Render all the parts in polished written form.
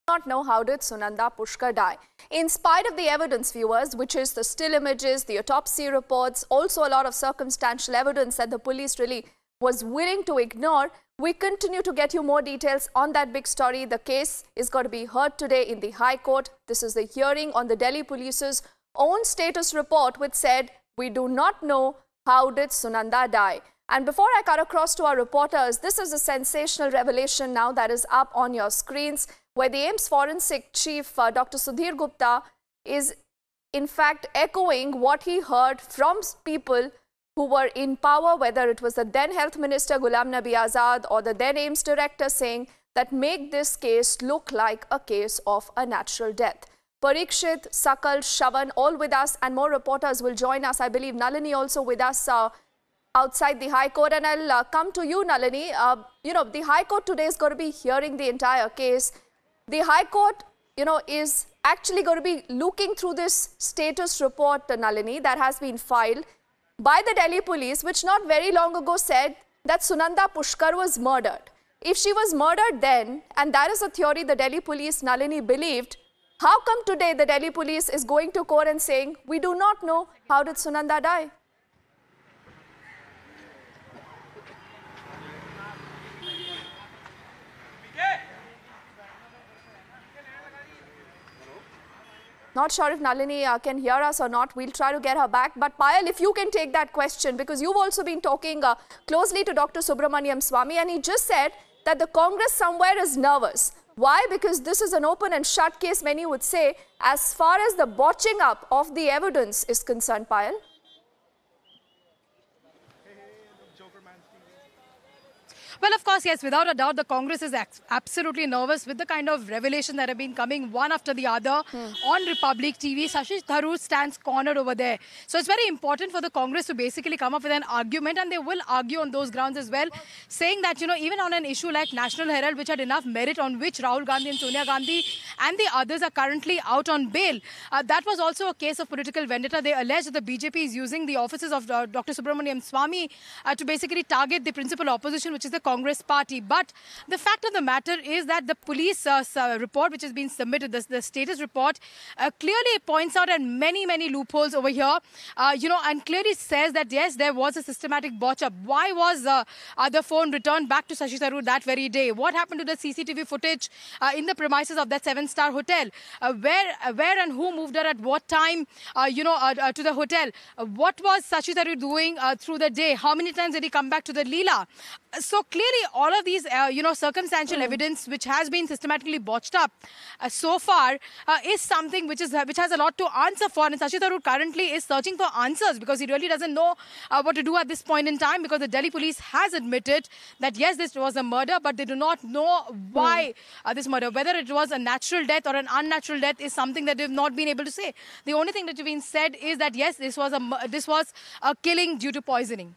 not know how did Sundanda Pushkar die. In spite of the evidence, viewers, which is the still images, the autopsy reports, also a lot of circumstantial evidence that the police really was willing to ignore, we continue to get you more details on that big story. The case is going to be heard today in the High Court. This is the hearing on the Delhi Police's own status report, which said, we do not know how did Sundanda die. And before I cut across to our reporters, this is a sensational revelation now that is up on your screens, where the AIIMS Forensic Chief, Dr. Sudhir Gupta, is in fact echoing what he heard from people who were in power, whether it was the then Health Minister Ghulam Nabi Azad or the then AIIMS Director, saying that make this case look like a case of a natural death. Parikshit, Sakal, Shavan, all with us, and more reporters will join us. I believe Nalini also with us outside the High Court. And I'll come to you, Nalini. The High Court today is going to be hearing the entire case. The High Court, is actually going to be looking through this status report, Nalini, that has been filed by the Delhi police, which not very long ago said that Sundanda Pushkar was murdered. If she was murdered then, and that is a theory the Delhi police, Nalini, believed, how come today the Delhi police is going to court and saying, we do not know how did Sundanda die? Not sure if Nalini can hear us or not. We'll try to get her back. But Payal, if you can take that question, because you've also been talking closely to Dr. Subramanian Swamy, and he just said that the Congress somewhere is nervous. Why? Because this is an open and shut case, many would say, as far as the botching up of the evidence is concerned, Payal. Well, of course, yes, without a doubt, the Congress is absolutely nervous with the kind of revelation that have been coming one after the other on Republic TV. Shashi Tharoor stands cornered over there. So it's very important for the Congress to basically come up with an argument, and they will argue on those grounds as well, saying that, even on an issue like National Herald, which had enough merit, on which Rahul Gandhi and Sonia Gandhi and the others are currently out on bail. That was also a case of political vendetta. They allege that the BJP is using the offices of Dr. Subramanian Swamy to basically target the principal opposition, which is the Congress party. But the fact of the matter is that the police report which has been submitted, the status report, clearly points out at many loopholes over here, and clearly says that yes, there was a systematic botch-up. Why was the phone returned back to Shashi Tharoor that very day? What happened to the CCTV footage in the premises of that 7-star hotel? Where and who moved her at what time, to the hotel? What was Shashi Tharoor doing through the day? How many times did he come back to the Leela? So clearly, all of these, circumstantial evidence which has been systematically botched up so far is something which has a lot to answer for. And Shashi Tharoor currently is searching for answers because he really doesn't know what to do at this point in time, because the Delhi police has admitted that yes, this was a murder, but they do not know why this murder, whether it was a natural death or an unnatural death, is something that they've not been able to say. The only thing that has been said is that yes, this was a killing due to poisoning.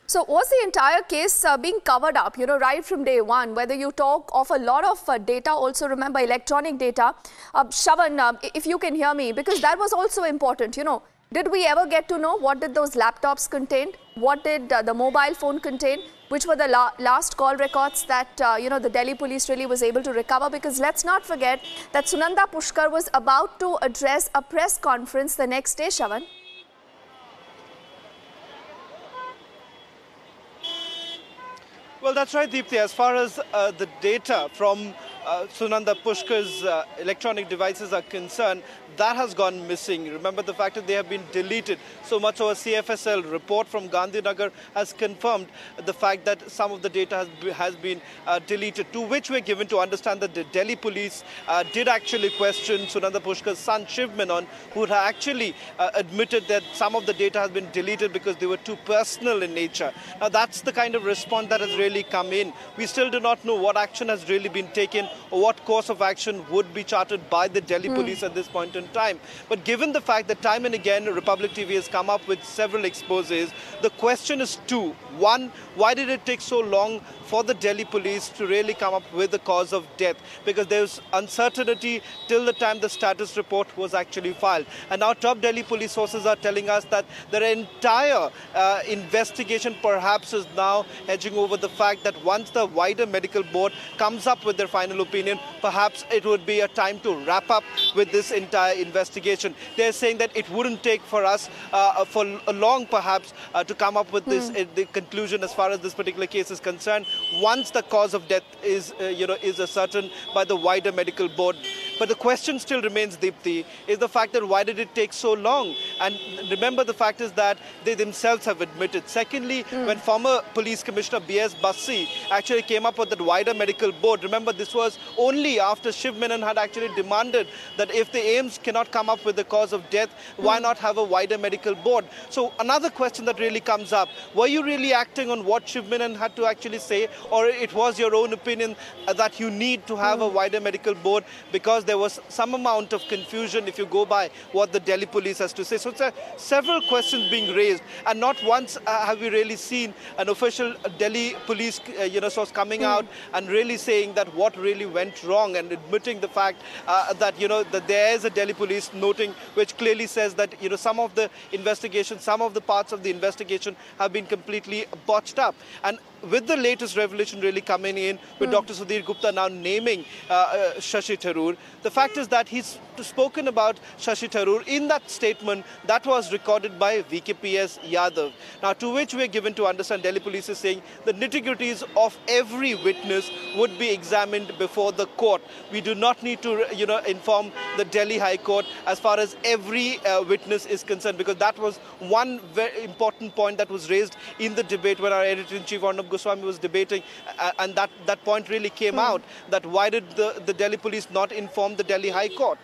So was the entire case being covered up, right from day one? Whether you talk of a lot of data, also remember electronic data. Shavan, if you can hear me, because that was also important, Did we ever get to know what did those laptops contain? What did the mobile phone contain? Which were the last call records that, the Delhi police really was able to recover? Because let's not forget that Sundanda Pushkar was about to address a press conference the next day, Shavan. Well, that's right, Deepthi. As far as the data from Sundanda Pushkar's electronic devices are concerned, that has gone missing. Remember the fact that they have been deleted. So much so a CFSL report from Gandhinagar has confirmed the fact that some of the data has been deleted, to which we're given to understand that the Delhi police did actually question Sundanda Pushkar's son Shiv Menon, who had actually admitted that some of the data has been deleted because they were too personal in nature. Now that's the kind of response that has really come in. We still do not know what action has really been taken or what course of action would be charted by the Delhi police at this point in time. But given the fact that time and again Republic TV has come up with several exposes, the question is two. One, why did it take so long for the Delhi police to really come up with the cause of death? Because there was uncertainty till the time the status report was actually filed. And now top Delhi police sources are telling us that their entire investigation perhaps is now hedging over the fact that once the wider medical board comes up with their final opinion, perhaps it would be a time to wrap up with this entire investigation. They're saying that it wouldn't take for us for long perhaps to come up with this the conclusion as far as this particular case is concerned once the cause of death is is ascertained by the wider medical board. But the question still remains, Deepthi, is the fact that why did it take so long? And remember, the fact is that they themselves have admitted. Secondly, when former Police Commissioner B.S. Bassi actually came up with that wider medical board, remember this was only after Shiv Menon had actually demanded that if the AIIMS cannot come up with the cause of death, why not have a wider medical board? So another question that really comes up, were you really acting on what Shiv Menon had to actually say, or it was your own opinion that you need to have a wider medical board because there was some amount of confusion if you go by what the Delhi police has to say? So it's several questions being raised, and not once have we really seen an official Delhi police source coming out and really saying that what really went wrong and admitting the fact that that there is a Delhi police noting which clearly says that some of the investigation, some of the parts of the investigation have been completely botched up. And with the latest revelation really coming in, with Dr. Sudhir Gupta now naming Shashi Tharoor, the fact is that he's spoken about Shashi Tharoor in that statement that was recorded by VKPS Yadav. Now, to which we are given to understand Delhi police is saying the nitty-gritties of every witness would be examined before the court. We do not need to, inform the Delhi High Court as far as every witness is concerned, because that was one very important point that was raised in the debate when our editor-in-chief, Arnab Goswami, was debating, and that point really came out, that why did the Delhi police not inform the Delhi High Court?